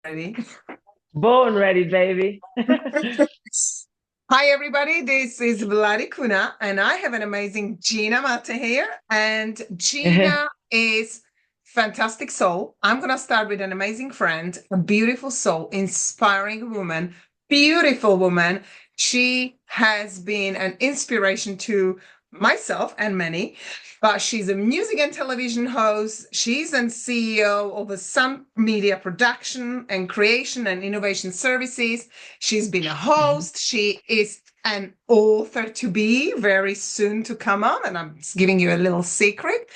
Ready? Born ready, baby. Hi, everybody. This is Vladimrakuna, and I have an amazing Gena Mate here. And Gena is fantastic soul. I'm gonna start with an amazing friend, a beautiful soul, inspiring woman, beautiful woman. She has been an inspiration to myself and many. But she's a music and television host. She's a CEO of a Sun Media production and creation and innovation services. She's been a Mhm. host. She is an author to be very soon to come on. And I'm just giving you a little secret.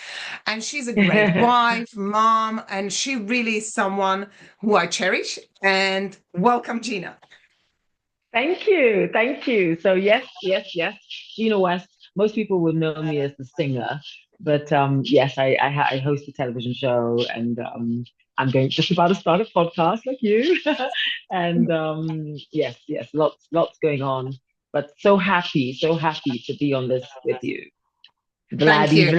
And she's a great wife, mom, and she really is someone who I cherish. And welcome, Gena. Thank you. Thank you. So yes, yes, yes. Gena West. Most people would know me as the singer, but yes, I host a television show, and I'm going just about to start a podcast like you. And yes, yes, lots going on. But so happy to be on this with you. Thank Vladdy, you.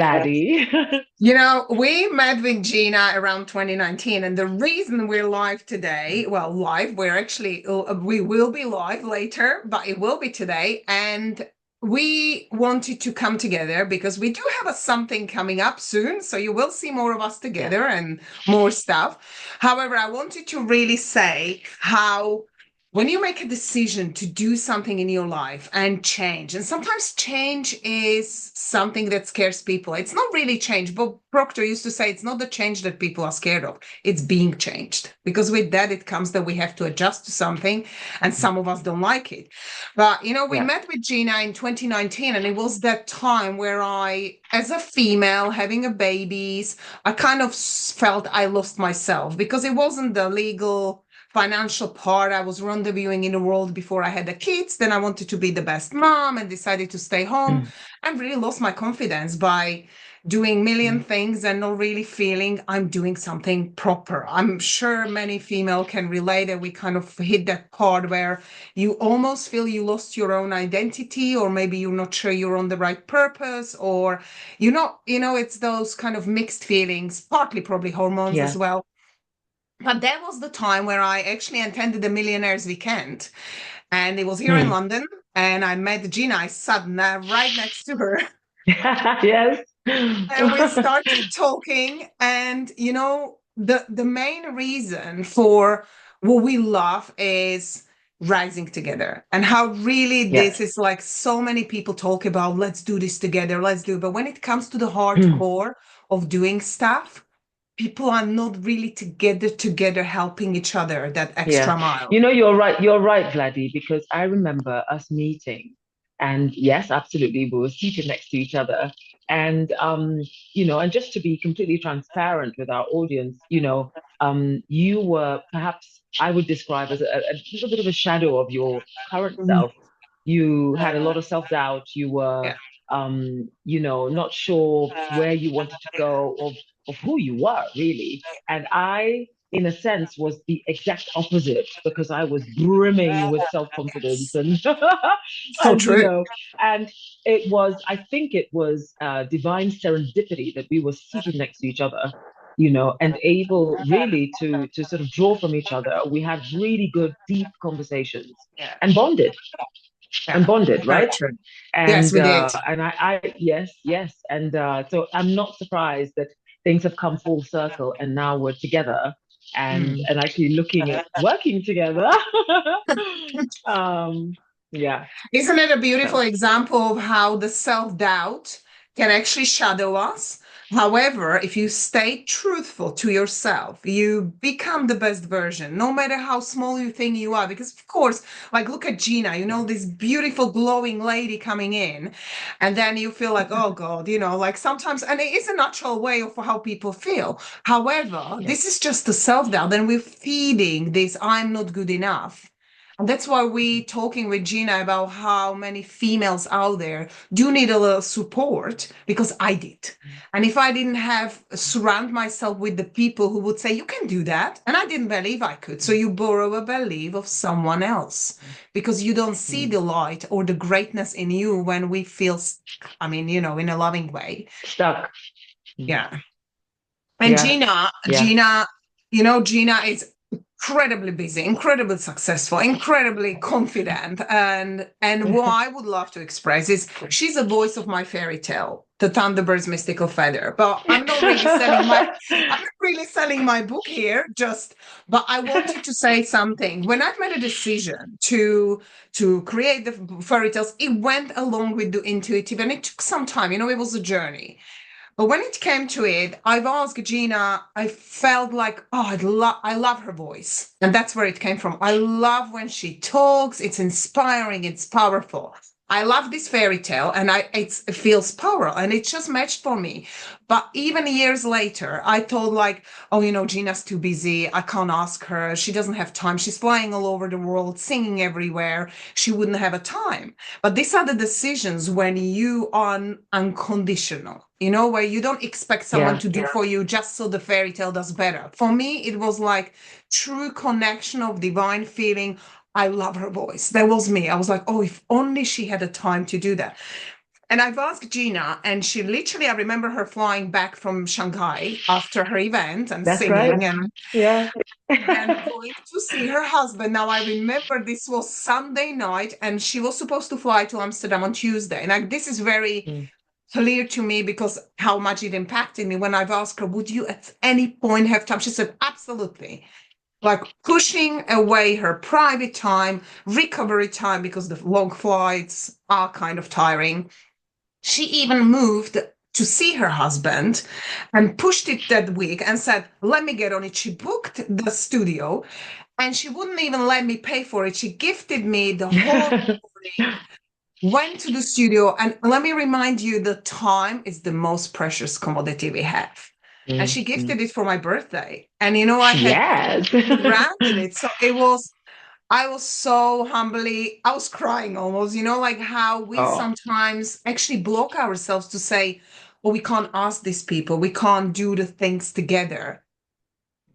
Vladdy. We met with Gina around 2019, and the reason we're live today, well, live, we will be live later, but it will be today. And we wanted to come together because we do have something coming up soon. So you will see more of us Yeah. together and more stuff. However, I wanted to really say how when you make a decision to do something in your life and change, and sometimes change is something that scares people. It's not really change. Bob Proctor used to say it's not the change that people are scared of, it's being changed. Because with that, it comes that we have to adjust to something, and some of us don't like it. But, we Yeah. met with Gina in 2019, and it was that time where as a female having a babies, I kind of felt I lost myself because it wasn't the legal financial part. I was rendezvousing in the world before I had the kids. Then I wanted to be the best mom and decided to stay home. Mm, I really lost my confidence by doing million mm. things and not really feeling I'm doing something proper. I'm sure many female can relate that we kind of hit that part where you almost feel you lost your own identity, or maybe you're not sure you're on the right purpose, or it's those kind of mixed feelings, partly probably hormones as Yeah. well. But that was the time where I actually attended the Millionaires Weekend, and it was here in Hmm. London. And I met Gina. I sat right next to her, Yes. and we started talking. And the main reason for what we love is rising together, and how really Yeah. this is like so many people talk about. Let's do this together. Let's do it. But when it comes to the Hmm. hardcore of doing stuff, people are not really together helping each other that Yeah. extra mile. You're right. You're right, Vladdy, because I remember us meeting, and yes, absolutely, we were seated next to each other. And and just to be completely transparent with our audience, you were perhaps I would describe as a little bit of a shadow of your current Mm, self. You had a lot of self-doubt. You were yeah. not sure where you wanted to go, or of who you were, really. And I, in a sense, was the exact opposite because I was brimming with self-confidence and So and true. and I think it was divine serendipity that we were seated next to each other, and able really to sort of draw from each other. We had really good, deep conversations Yeah. and bonded Yeah. Very right? true. Yes, And we did. yes, yes, and so I'm not surprised that things have come full circle, and now we're together Mm. and actually looking at working together. um, yeah. Isn't it a beautiful So example of how the self-doubt can actually shadow us? However, if you stay truthful to yourself, you become the best version, no matter how small you think you are. Because, of course, like look at Gina, this beautiful, glowing lady coming in, and then you feel like, oh God, like sometimes, and it is a natural way of how people feel. However, yeah, this is just the self-doubt, and we're feeding this I'm not good enough. And that's why we talking with Gina about how many females out there do need a little support, because I did. And if I didn't have surround myself with the people who would say, you can do that. And I didn't believe I could. So you borrow a belief of someone else because you don't see the light or the greatness in you when we feel, in a loving way. stuck. Yeah. And Yeah, Gina, yeah. Gina is incredibly busy, incredibly successful, incredibly confident. And what I would love to express is she's a voice of my fairy tale, The Thunderbird's Mystical Feather. But I'm not really selling my book here, just but I wanted to say something. When I've made a decision to create the fairy tales, it went along with the intuitive and it took some time, it was a journey. But when it came to it, I've asked Gina, I felt like, oh, I love her voice. And that's where it came from. I love when she talks. It's inspiring. It's powerful. I love this fairy tale and it feels powerful and it's just matched for me. But even years later, I thought like, oh, Gina's too busy. I can't ask her. She doesn't have time. She's flying all over the world, singing everywhere. She wouldn't have a time. But these are the decisions when you are unconditional, where you don't expect someone Yeah. to do for you just so the fairy tale does better. For me, it was like true connection of divine feeling. I love her voice. That was me. I was like, oh, if only she had a time to do that. And I've asked Gina, and she literally, I remember her flying back from Shanghai after her event and That's right. singing and Yeah. then going to see her husband. Now I remember this was Sunday night, and she was supposed to fly to Amsterdam on Tuesday. And like this is very Mm. clear to me because how much it impacted me when I've asked her, would you at any point have time? She said, absolutely. Like pushing away her private time, recovery time, because the long flights are kind of tiring. She even moved to see her husband and pushed it that week and said, let me get on it. She booked the studio and she wouldn't even let me pay for it. She gifted me the whole recording, went to the studio. And let me remind you, the time is the most precious commodity we have. And Mm, she mm. gifted it for my birthday. And I had Yes. granted it. So I was so humbly, I was crying almost, like how we Oh, sometimes actually block ourselves to say, well, we can't ask these people, we can't do the things together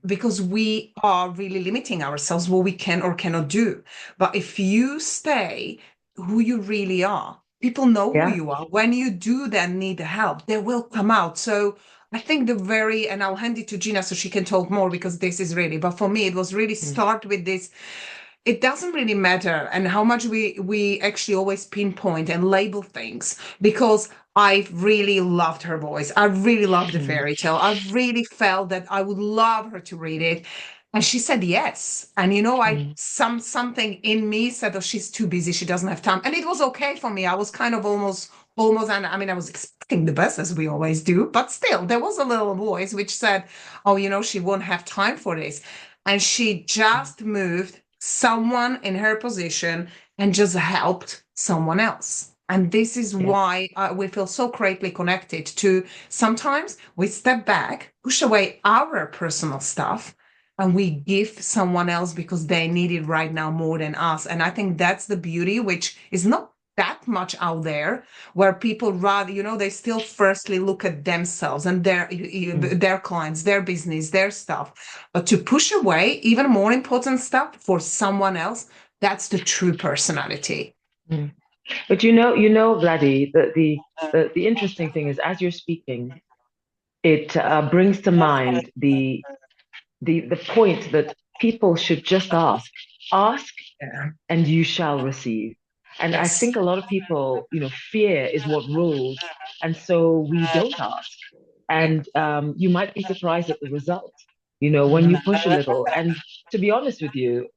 because we are really limiting ourselves what we can or cannot do. But if you stay who you really are, people know who yeah. you are. When you do then need help, they will come out. So I think and I'll hand it to Gina so she can talk more because this is really, but for me, it was really Mm, start with this. It doesn't really matter and how much we actually always pinpoint and label things because I really loved her voice. I really loved the mm, fairy tale. I really felt that I would love her to read it. And she said yes. And I mm. something in me said, oh, she's too busy. She doesn't have time. And it was okay for me. I was kind of almost, and I mean, I was expecting the best as we always do, but still there was a little voice which said, oh, she won't have time for this. And she just moved someone in her position and just helped someone else. And this is Yeah. why we feel so greatly connected to sometimes we step back, push away our personal stuff, and we give someone else because they need it right now more than us. And I think that's the beauty, which is not that much out there where people rather they still firstly look at themselves and Mm, their clients, their business, their stuff, but to push away even more important stuff for someone else, that's the true personality. mm. But Vladdy, the interesting thing is, as you're speaking, it brings to mind the point that people should just ask, Yeah. and you shall receive. And I Yes. think a lot of people, fear is what rules, and so we don't ask. And you might be surprised at the result. When you push a little. And to be honest with you,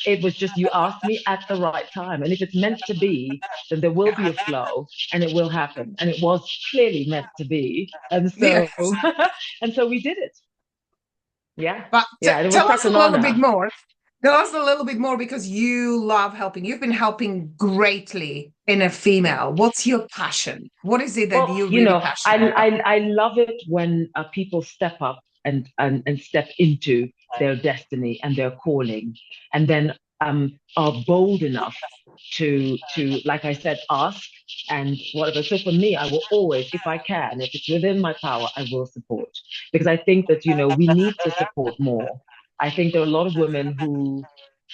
it was just you asked me at the right time. And if it's meant to be, then there will be a flow and it will happen. And it was clearly meant to be. And so Yes. and so we did it. Yeah. But Yeah. And it was tell such us a an little bit honor. more. Tell us a little bit more because you love helping. You've been helping greatly in a Yeah. female. What's your passion? What is it that Well, you're really passionate about? I love it when people step up and step into their destiny and their calling, and then are bold enough to like I said, ask and whatever. So for me, I will always, if I can, if it's within my power, I will support because I think that we need to support more. I think there are a lot of women who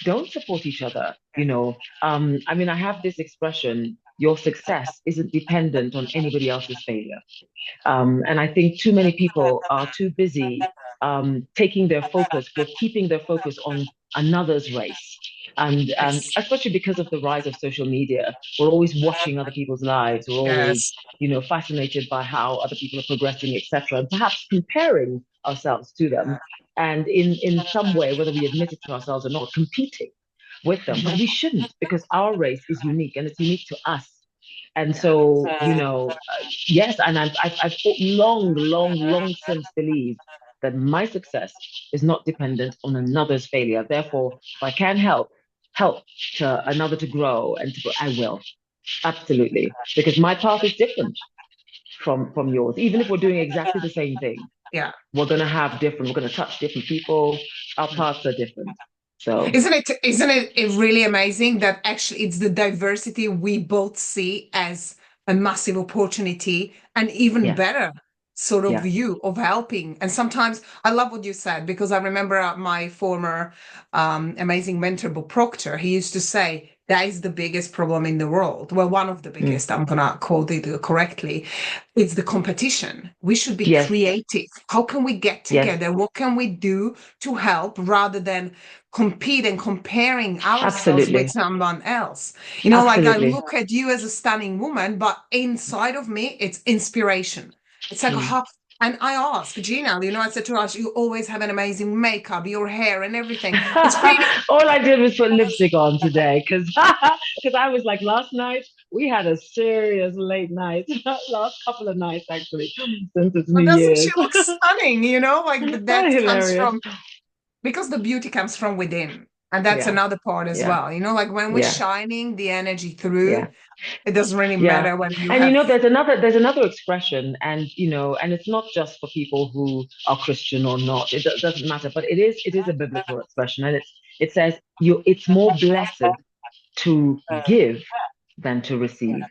don't support each other. I mean, I have this expression. your success isn't dependent on anybody else's failure. And I think too many people are too busy taking their focus, or keeping their focus on another's race. And Yes. especially because of the rise of social media, we're always watching other people's lives. We're always, Yes. fascinated by how other people are progressing, etc., and perhaps comparing ourselves to them. And in some way, whether we admit it to ourselves or not, competing with them. But we shouldn't, because our race is unique and it's unique to us. And Yeah. so, yes, and I've long, long, long since believed that my success is not dependent on another's failure. Therefore, if I can help to another to grow and to grow, I will. Absolutely. Because my path is different from yours. Even if we're doing exactly the same thing, Yeah. we're gonna touch different people. Our paths are different. So Isn't it really amazing that actually it's the diversity we both see as a massive opportunity and even yeah, better sort of yeah. view of helping. And sometimes I love what you said because I remember my former amazing mentor, Bob Proctor, he used to say, that is the biggest problem in the world. Well, one of the Mm. biggest, I'm gonna quote it correctly. It's the competition. We should be Yes, creative. How can we get yes, together? What can we do to help rather than compete and comparing ourselves with absolutely. someone else? Like I Absolutely. look at you as a stunning woman, but inside of me, it's inspiration. It's like, Mm. how, and I asked Gina, I said to her, you always have an amazing makeup, your hair and everything. It's pretty. All I did was put lipstick on today because I was like last night we had a serious late night. Last couple of nights actually since it's New But doesn't she Year's. look stunning? Like that comes Hilarious. from, because the beauty comes from within. And that's Yeah, another part as yeah, well. Like when we're yeah, shining the energy yeah. through, it doesn't really Yeah. matter whether you And have. there's another expression, and and it's not just for people who are Christian or not. It doesn't matter, but it is a biblical expression, and it says it's more blessed to give than to receive.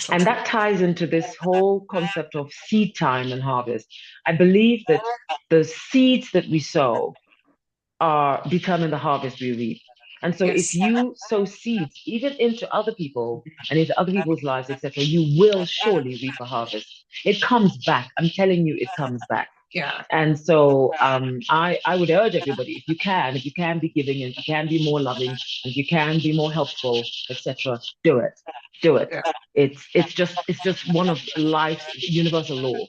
So And true. that ties into this whole concept of seed time and harvest. I believe that the seeds that we sow are determine the harvest we reap. And so if Yes. you sow seeds even into other people and into other people's lives, etc., you will surely reap a harvest. It comes back. I'm telling you, it comes back. Yeah. And so I would urge everybody, if you can be giving, and if you can be more loving, and if you can be more helpful, etc., do it. Do it. Yeah. It's just one of life's universal law.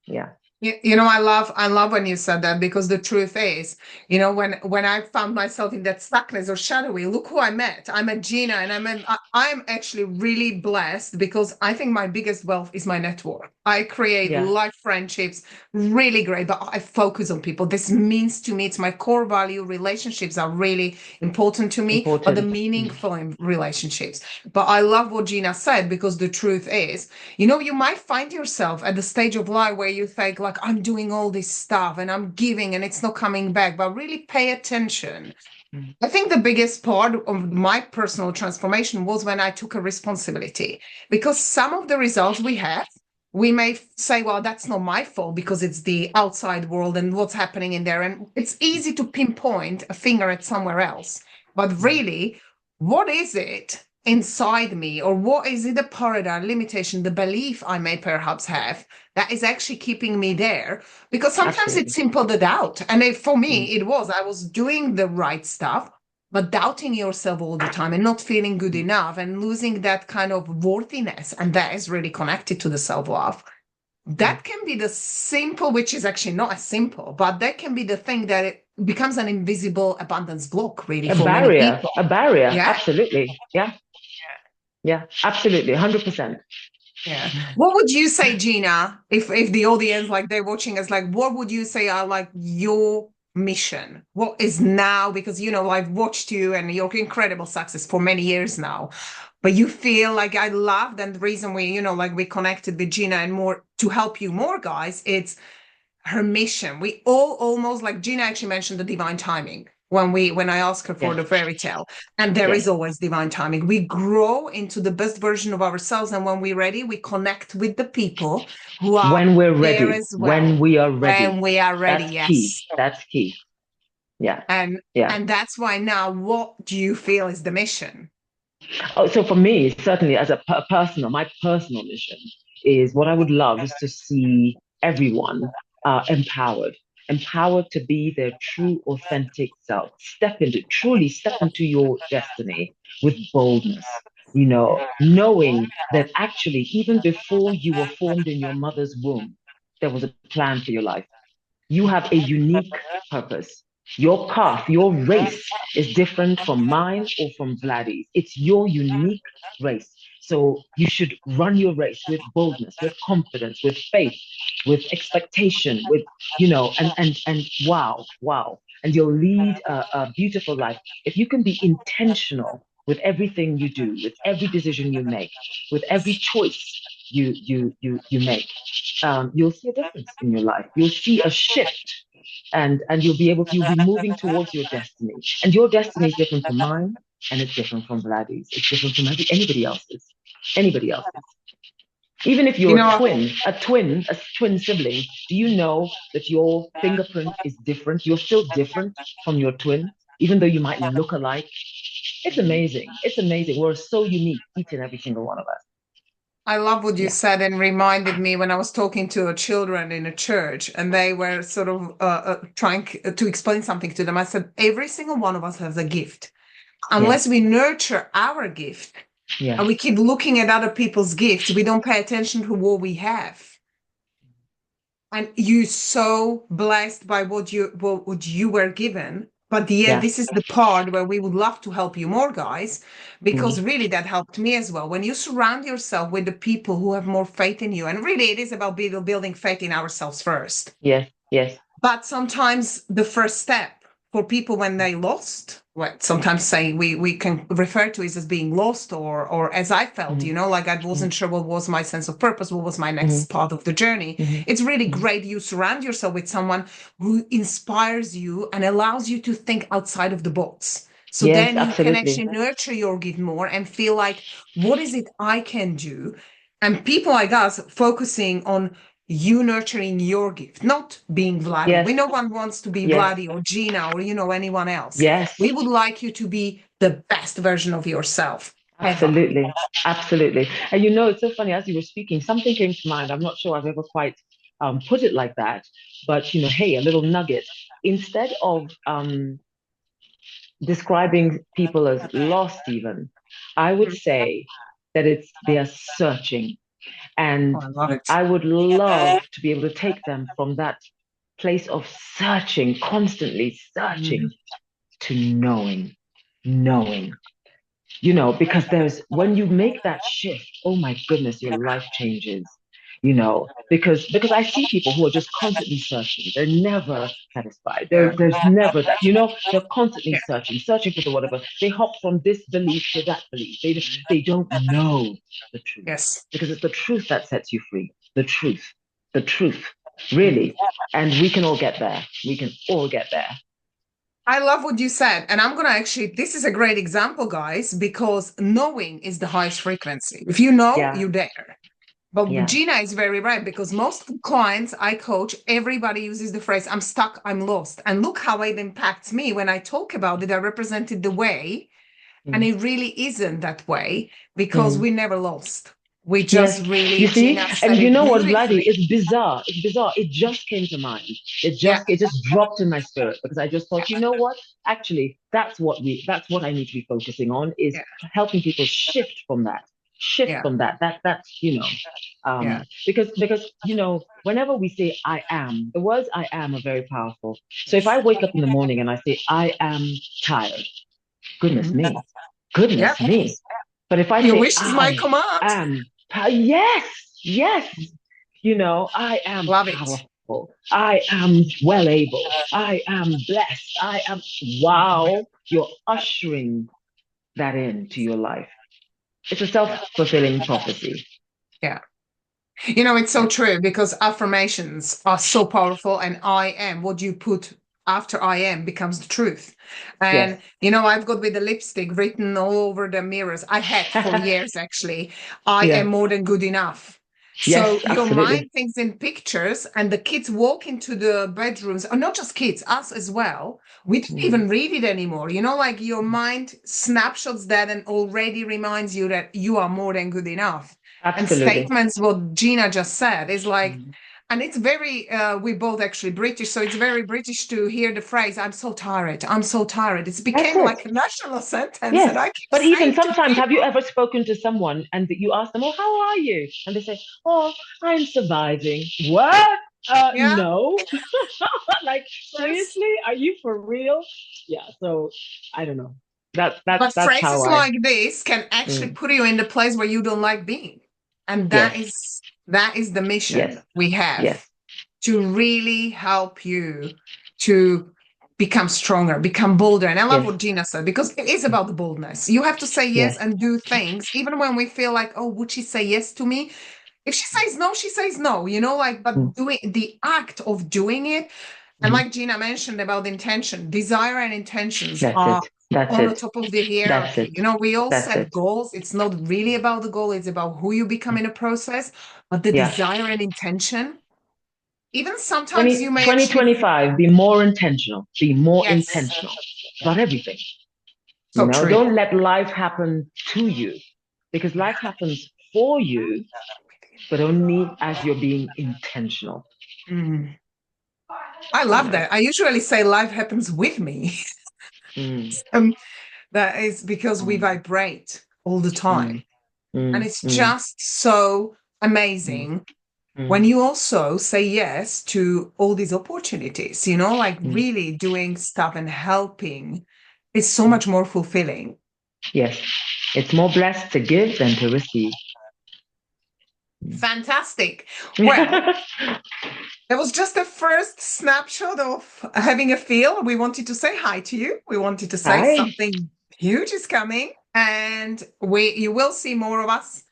Yeah. I love when you said that because the truth is, when I found myself in that stuckness or shadowy, look who I met. I met Gina, and I'm actually really blessed because I think my biggest wealth is my network. I create Yeah. life friendships, really great, but I focus on people. This means to me, it's my core value. Relationships are really important to me, but the Important. Mm. meaningful relationships. But I love what Gina said because the truth is, you might find yourself at the stage of life where you think, like, I'm doing all this stuff and I'm giving and it's not coming back, but really pay attention. Mm. I think the biggest part of my personal transformation was when I took a responsibility because some of the results we have, we may say, well, that's not my fault because it's the outside world and what's happening in there. And it's easy to pinpoint a finger at somewhere else. But Mm. really, what is it inside me, or what is it, the paradigm, limitation, the belief I may perhaps have that is actually keeping me there? Because sometimes it's Absolutely. simple the doubt. And for Mm. me, I was doing the right stuff, but doubting yourself all the time and not feeling good Mm. enough and losing that kind of worthiness. And that is really connected to the self love. Mm. That can be the simple, which is actually not as simple, but that can be the thing that it becomes an invisible abundance block, really, A for many barrier, people. a barrier. Yeah. Absolutely. Yeah. Yeah. Absolutely. 100%. Yeah. What would you say, Gina, if the audience, like they're watching us, like what would you say are like your mission? What is now? Because I've watched you and your incredible success for many years now. But you feel like I loved, and the reason like we connected with Gina and more to help you more, guys, it's her mission. We all almost, like Gina actually mentioned the divine timing when I asked her for Yes. the fairy tale. And there is Yes. always divine timing. We grow into the best version of ourselves. And when we're ready, we connect with the people who are When we're there ready, as when well. we are ready. When we are ready, That's key. yes. That's key. Yeah. And Yeah. and that's why now, what do you feel is the mission? Oh, so for me, certainly as a personal, my personal mission is what I would love is to see everyone empowered, empowered to be their true, authentic self. Truly step into your destiny with boldness. Knowing that actually, even before you were formed in your mother's womb, there was a plan for your life. You have a unique purpose. Your path, your race is different from mine or from Vladdy's. It's your unique race. So you should run your race with boldness, with confidence, with faith, with expectation, and wow, wow. And you'll lead a beautiful life. If you can be intentional with everything you do, with every decision you make, with every choice you make, you'll see a difference in your life. You'll see a shift, and you'll be moving towards your destiny. And your destiny is different from mine, and it's different from Vladdy's. It's different from anybody else's. Anybody else's. Even if You you're know, a twin sibling, do you know that your fingerprint is different? You're still different from your twin, even though you might look alike. It's amazing. It's amazing. We're so unique, each and every single one of us. I love what you Yeah. said and reminded me when I was talking to children in a church and they were sort of trying to explain something to them. I said, every single one of us has a gift. Yes. Unless we nurture our gift and Yes. we keep looking at other people's gifts, we don't pay attention to what we have. And you're so blessed by what you were given. But yeah, Yeah. this is the part where we would love to help you more, guys, because Mhm. really that helped me as well. When you surround yourself with the people who have more faith in you, and really it is about building faith in ourselves first. Yes. Yes. But sometimes the first step for people when they lost, what sometimes say we can refer to it as being lost, or as I felt, Mhm. like I Mhm. wasn't sure what was my sense of purpose, what was my next Mhm. part of the journey. Mhm. It's really Mhm. great you surround yourself with someone who inspires you and allows you to think outside of the box. So Yes, then you can absolutely. actually nurture your gift more and feel like, what is it I can do? And people like us focusing on you nurturing your gift, not being Vladi. We Yes, no one wants to be yes, Vladi or Gina or anyone else. yes, We would like you to be the best version of yourself ever. absolutely. Absolutely. And it's so funny, as you were speaking, something came to mind. I'm not sure I've ever quite put it like that, but hey, a little nugget. Instead of describing people as lost, even, I would Mhm. say that they are searching. Oh, And I love it. I would love to be able to take them from that place of searching, constantly searching, Mhm. to knowing, because when you make that shift, oh my goodness, your life changes, because I see people who are just constantly searching. They're never satisfied. Yeah. There's never that, they're constantly Yeah. searching for the whatever. They hop from this belief to that belief. They don't know the truth, Yes. because it's the truth that sets you free. The truth, Mhm. really. And we can all get there. We can all get there. I love what you said. And I'm going to actually, this is a great example, guys, because knowing is the highest frequency. If you know, Yeah, you're there. But yeah. Gina is very right because most clients I coach, everybody uses the phrase, I'm stuck, I'm lost. And look how it impacts me. When I talk about it, I represented the way, and Mm. it really isn't that way because Mm. we never lost. We Yes, just you really, see, Gina said and you it know what, Vladdy? beautifully. It's bizarre. It's bizarre. It just came to mind. Yeah, It just dropped in my spirit, because I just thought, you know what? Actually, that's what I need to be focusing on, is yeah, helping people shift yeah, from that. That's yeah. because whenever we say I am, the words I am are very powerful. So if I Yes. wake up in the morning and I say I am tired, goodness Mhm. me, Yeah. goodness me. But if I Your say wish is my I command. am, yes, yes, I am Love it. powerful. I am well able. I am blessed. I am, wow, you're ushering that into your life. It's a Yeah. self-fulfilling prophecy. Yeah. It's so Yeah. true because affirmations are so powerful, and I am what you put after I am becomes the truth. Yes. And, I've got with the lipstick written all over the mirrors. I had for years actually, I am Yeah. more than good enough. So Yes, your absolutely. mind thinks in pictures, and the kids walk into the bedrooms, or not just kids, us as well. We don't Mm. even read it anymore. Like your mind snapshots that and already reminds you that you are more than good enough. And Absolutely. statements, what Gina just said, is like, Mm. and it's very, we both actually British, so it's very British to hear the phrase, I'm so tired, I'm so tired. It's That's became it. like a national sentence, and Yes. I keep But even saying to sometimes, have you people, ever spoken to someone and you ask them, "Oh, how are you?" And they say, "Oh, I'm surviving." What? yeah, No. Like, yes. seriously? Are you for real? Yeah. So I don't know. But That's how phrases I. like this can actually Mm. put you in the place where you don't like being. And Yes. that is the mission Yes. we have Yes. to really help you to become stronger, become bolder. And I love Yes. what Gina said, because it is about the boldness. You have to say yes Yes. and do things, even when we feel like, oh, would she say yes to me? If she says no, she says no, Mm. but doing the act of doing it. And Mhm. like Gina mentioned about intention, desire and intentions That's are it. That's on the it. top of the That's hierarchy. it. We all That's set it. goals. It's not really about the goal, it's about who you become in a process. But the Yeah. desire and intention, even sometimes 20, you may actually, 2025, be more intentional. Be more yes, intentional about everything. so true. Don't let life happen to you because life happens for you, but only as you're being intentional. Mm. I You love know. that. I usually say life happens with me. Mm, um, that is because we mm, vibrate all the mm, time. And mm, it's mm, just so mm, amazing when mm, you also say yes to all these opportunities, like mm, really doing stuff and helping is so mm. much more fulfilling. Yes, it's more blessed to give than to receive. Fantastic. Well, that was just the first snapshot of having a feel. We wanted to say hi to you. We wanted to say Hi. something huge is coming, and you will see more of us.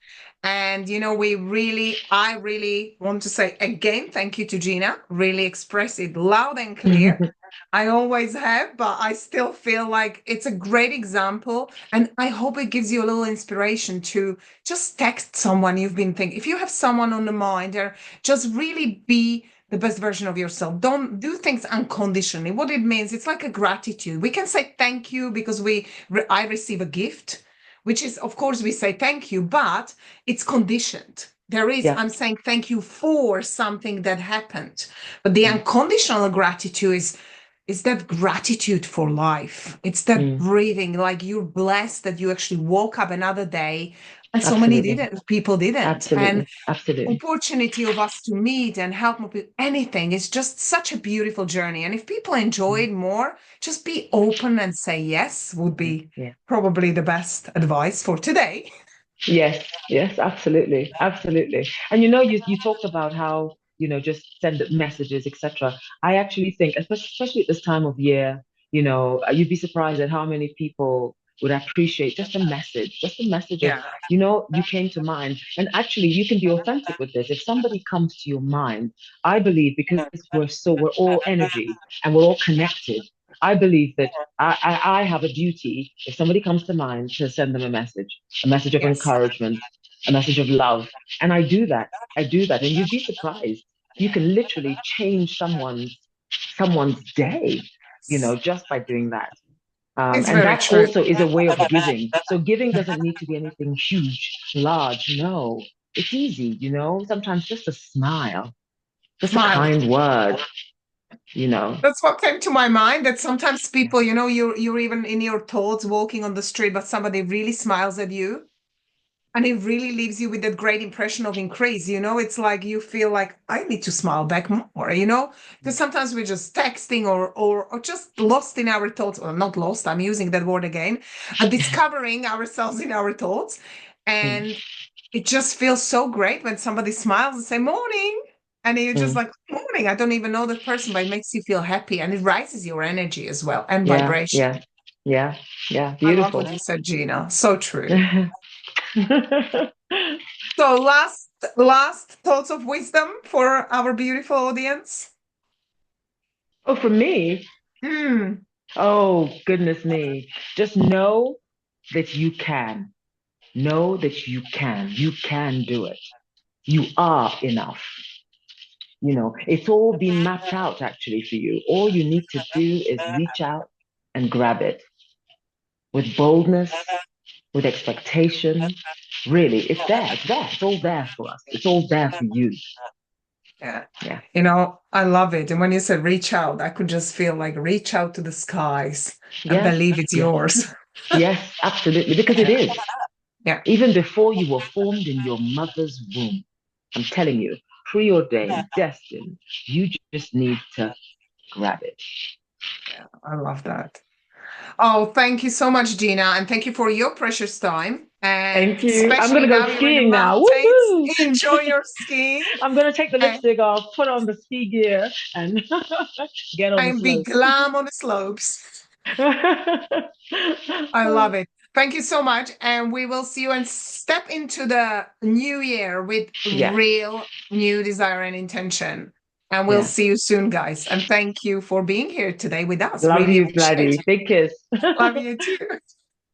And I really want to say again, thank you to Gina. Really express it loud and clear. I always have, but I still feel like it's a great example. And I hope it gives you a little inspiration to just text someone you've been thinking. If you have someone on the mind, or just really be the best version of yourself. Don't do things unconditionally. What it means, it's like a gratitude. We can say thank you because I receive a gift, which is, of course, we say thank you, but it's conditioned. Yeah. I'm saying thank you for something that happened. But the Mm, unconditional gratitude is that gratitude for life. It's that mm. breathing, like you're blessed that you actually woke up another day, and so many Absolutely. didn't, people didn't. And Absolutely. Absolutely. opportunity of us to meet and help with anything is just such a beautiful journey. And if people enjoy Mm. it more, just be open and say yes would Yeah. be Yeah. probably the best advice for today. Yes, yes, absolutely, absolutely. And you talked about how, just send messages, etc. I actually think, especially at this time of year, you'd be surprised at how many people would appreciate just a message of, Yeah. you came to mind. And actually, you can be authentic with this. If somebody comes to your mind, I believe because we're all energy and we're all connected. I believe that I have a duty, if somebody comes to mind, to send them a message of Yes. encouragement, a message of love. And I do that. I do that. And you'd be surprised. You can literally change someone's day, just by doing that. It's And very that true. also is a way of giving. So giving doesn't need to be anything huge, large. No, it's easy, sometimes just a smile, just a Smiling. kind word, you know. That's what came to my mind. That sometimes people, you're even in your thoughts walking on the street, but somebody really smiles at you. And it really leaves you with that great impression of increase. It's like you feel like I need to smile back more. Because sometimes we're just texting or just lost in our thoughts, or not lost, I'm using that word again, discovering ourselves in our thoughts. Mm, And it just feels so great when somebody smiles and say morning. And you're just mm. like, morning. I don't even know that person, but it makes you feel happy and it rises your energy as well and Yeah, vibration. yeah, yeah, yeah. I love Beautiful. what you said, Gina. So true. So last thoughts of wisdom for our beautiful audience. Oh, for me, Hmm. oh, goodness me. Just know that you can. Know that you can. You can do it. You are enough. It's all been mapped out actually for you. All you need to do is reach out and grab it with boldness, with expectation. Really, it's there. It's there. It's all there for us. It's all there for you. Yeah. Yeah. I love it. And when you said reach out, I could just feel like reach out to the skies and Yes. believe it's Yes. yours. Yes. Absolutely. Because it Yeah. is. Yeah. Even before you were formed in your mother's womb, I'm telling you, preordained, destined. You just need to grab it. Yeah. I love that. Oh, thank you so much, Gina. And thank you for your precious time. And Thank you. I'm especially gonna go now you're in the skiing now. mountains. Woohoo! Enjoy your skiing I'm gonna take the and, lipstick off, put on the ski gear, and get on the and be slopes. glam on the slopes. I love it. Thank you so much. And we will see you and step into the new year with Yeah, real new desire and intention. And we'll yeah. see you soon, guys. And thank you for being here today with us. Love Really you, appreciate Vladdy. it. Big kiss. Love you too.